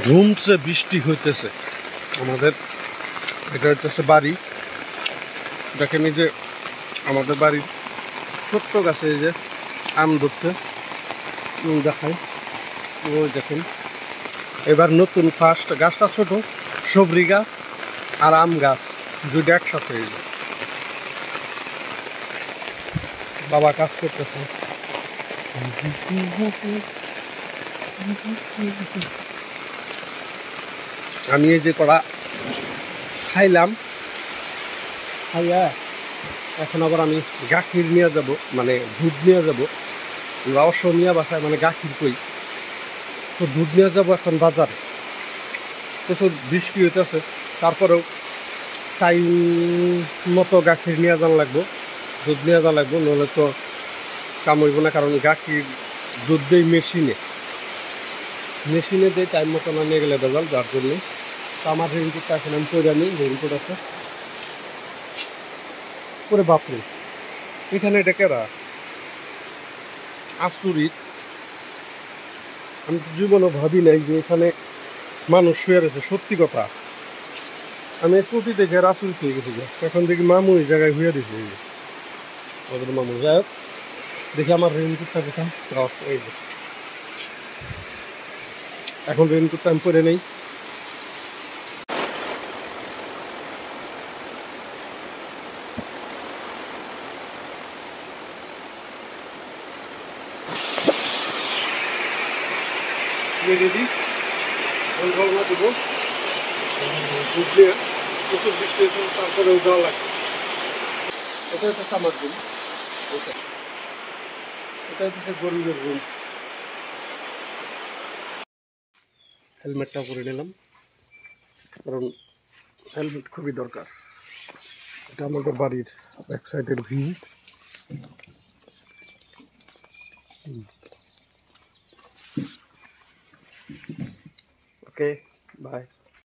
ধুমছে বৃষ্টি হইতেছে। আমাদের এটা হইতেছে বাড়ি। দেখেন এই যে আমাদের বাড়ির ছোট্ট গাছে এই যে আম ধরছে, দেখাই। ওই দেখেন এবার নতুন ফার্স্ট গাছটা ছোট, সবরি গাছ আর আম গাছ দুইটা একসাথে। এই যে বাবা কাজ করতেছে। আমি এই যে কড়া খাইলাম, খাইয়া এখন আবার আমি গাখির নিয়ে যাব, মানে দুধ নিয়ে যাব। অবশ্য নিয়ে বাসায় মানে গাখির কই, তো দুধ নিয়ে যাবো এখন বাজারে। প্রচুর বৃষ্টি হইতেছে, তারপরেও টাইম মতো গাখির নিয়ে যাওয়া লাগবো, দুধ নিয়ে যাওয়া লাগবো, নাহলে তো কাম হইব না। কারণ গাখির দুধ দেই মেশিনে দিয়ে টাইম মতো না নিয়ে গেলে বেজাল, যার জন্যে। তো আমার রেইনকোটটা এখন আমি পরে আনি, রেইনকোট আছে পরে। বাপরে এখানে এটা কেরা আচরিত, আমি তো জীবনও ভাবি নাই যে এখানে মানুষ শুয়ে রয়েছে। সত্যি কথা, আমি ছুটি দেখে আচরিত হয়ে গেছি। এখন দেখি মামু এই জায়গায় হইয়া দিছে, ওদের মামু। যাই হোক, দেখি আমার রেইনকোটটা কোথায়। এই যে এখন রেইনকোটটা আমি পরে নেই। রেডি রওনা দেবো। বুঝলে প্রচুর বৃষ্টি, তারপরেও যাওয়া লাগবে। এটা হচ্ছে আমার রুম, এটা হচ্ছে গরিবের রুম। হেলমেটটা পরে নিলাম, কারণ হেলমেট খুবই দরকার। এটা আমাদের বাড়ির ব্যাক সাইডের ভিউ। Okay, by.